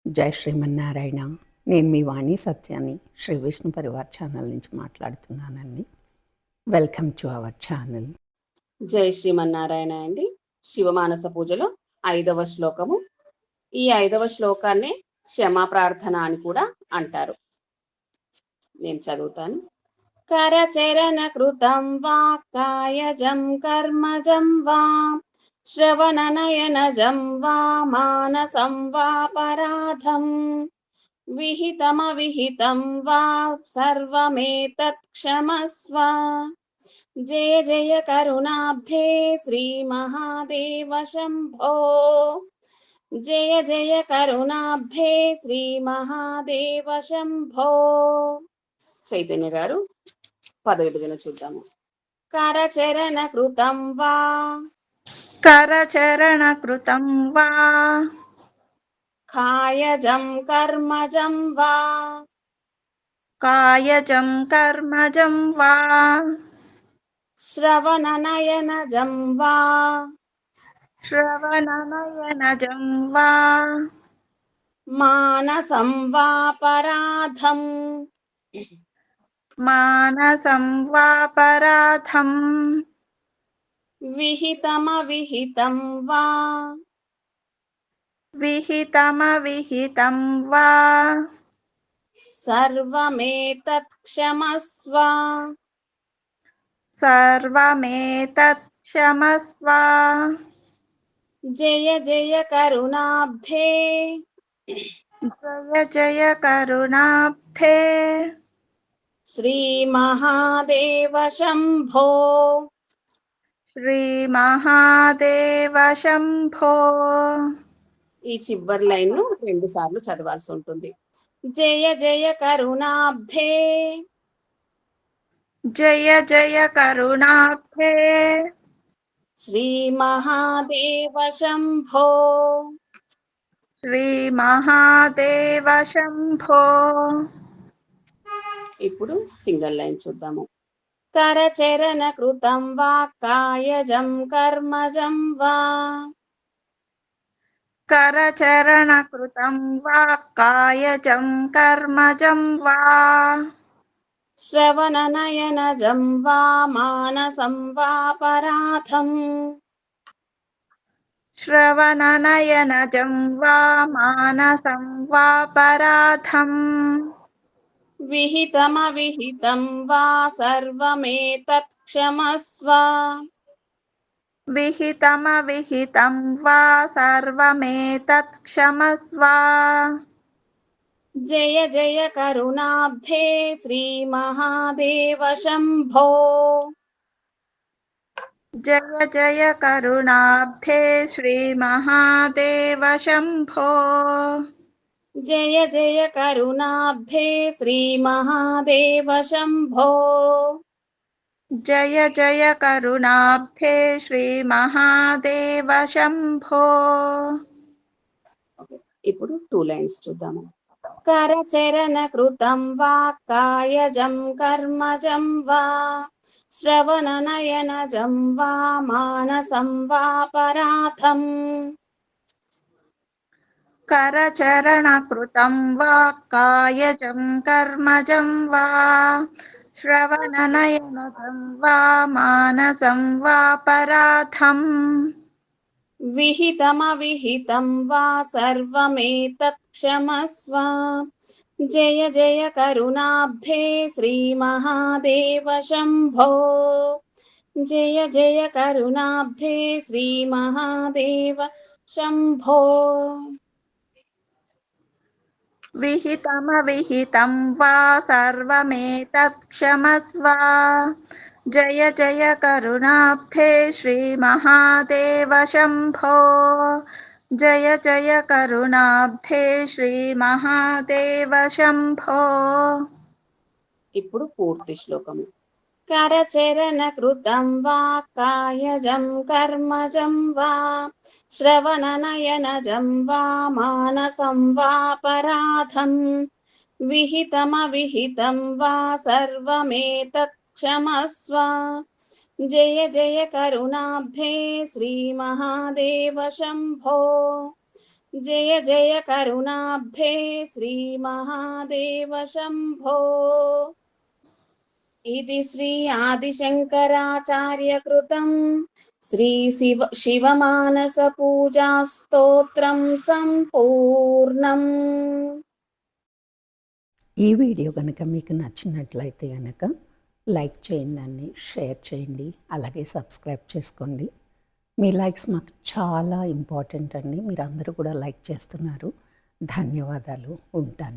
జై శ్రీమన్నారాయణ. నేను మీ వాణి సత్యాన్ని శ్రీ విష్ణు పరివార్ ఛానల్ నుంచి మాట్లాడుతున్నానండి. Welcome to our channel. జై శ్రీమన్నారాయణ అండి. శివమానస పూజలో 5వ శ్లోకము. ఈ 5వ శ్లోకాన్ని క్షమా ప్రార్థన అని కూడా అంటారు. నేను చదువుతాను. కరచరణ కృతం వా కాయజం కర్మజం వా శ్రవణనయనజం వా మానసం వా పరాధం విహితమవిహితం వా సర్వమేతత్ క్షమస్వ. జయ జయ కరుణాబ్ధే శ్రీ మహాదేవ శంభో. జయ జయ కరుణాబ్ధే శ్రీ మహాదేవ శంభో. చైతన్య గారు పద విభజన చూద్దాము. కరచరణ కృతం వా కరచరణ కృతం వా కాయజం కర్మజం వా కాయజం కర్మజం వా శ్రవణనయనజం వా శ్రవణనయనజం వా మానసం వా పరాధం మానసం వా పరాధం విహితమవిహితం వా విహితమవిహితం వా సర్వమేతత్ క్షమస్వ. సర్వమేతత్ క్షమస్వ. జయ జయ కరుణాబ్ధే జయ జయ కరుణాబ్ధే శ్రీ మహాదేవ శంభో. శ్రీ మహాదేవ శంభో. ఈ చివరి లైన్ ను 2 సార్లు చదవాల్సి ఉంటుంది. జయ జయ కరుణాబ్ధే జయ జయ కరుణాబ్ధే శ్రీ మహాదేవ శంభో. శ్రీ మహాదేవ శంభో. ఇప్పుడు సింగిల్ లైన్ చూద్దాము. కరచరణ కృతం వా కాయజం కర్మజం వా కరచరణ కృతం వా కాయజం కర్మజం వా శ్రవణనయనజం వా మానసం వా పరాధం శ్రవణనయనజం వా మానసం వా పరాధం విహితమవిహితం వా సర్వమేతత్ క్షమస్వ. విహితమవిహితం వా సర్వమేతత్ క్షమస్వ. జయ జయ కరుణాబ్ధే శ్రీ మహాదేవ శంభో. జయ జయ కరుణాబ్ధే శ్రీ మహాదేవ శంభో. జయ జయ కరుణాబ్ధే శ్రీ మహాదేవ శంభో. జయ జయ కరుణాబ్ధే శ్రీ మహాదేవ శంభో. ఇప్పుడు 2 లైన్స్ చూద్దాము. కరచరణ కృతం వా కాయజం కర్మజం వా శ్రవణనయనజం వా మానసం వా పరాధం కరచరణ కృతం వా కాయజం కర్మజం వా శ్రవణనయనజం వా మానసం వా పరాధం విహితమవిహితం వా సర్వమేతత్ క్షమస్వ. జయ జయ కరుణాబ్ధే శ్రీ మహాదేవ శంభో. జయ జయ కరుణాబ్ధే శ్రీ మహాదేవ శంభో. విహితమవిహితం వా సర్వమేతత్ క్షమస్వ. జయ జయ కరుణాబ్ధే శ్రీ మహాదేవ శంభో. జయ జయ కరుణాబ్ధే శ్రీ మహాదేవ శంభో. ఇప్పుడు పూర్తి శ్లోకము. కరచరణ కృతం వా కాయజం కర్మజం వా శ్రవణనయనజం వా మానసం వా పరాధం విహితమవిహితం వా సర్వమేతత్ క్షమస్వ. జయ జయ కరుణాబ్ధే శ్రీ మహాదేవ శంభో. జయ జయ కరుణాబ్ధే శ్రీ మహాదేవ శంభో. ఇది శ్రీ ఆదిశంకరాచార్య కృతం శ్రీ శివమానస పూజా స్తోత్రం సంపూర్ణం. ఈ వీడియో కనుక మీకు నచ్చినట్లయితే కనుక లైక్ చేయండి, షేర్ చేయండి, అలాగే సబ్స్క్రైబ్ చేసుకోండి. మీ లైక్స్ మాకు చాలా ఇంపార్టెంట్ అండి. మీరు అందరూ కూడా లైక్ చేస్తున్నారు. ధన్యవాదాలు. ఉంటాను.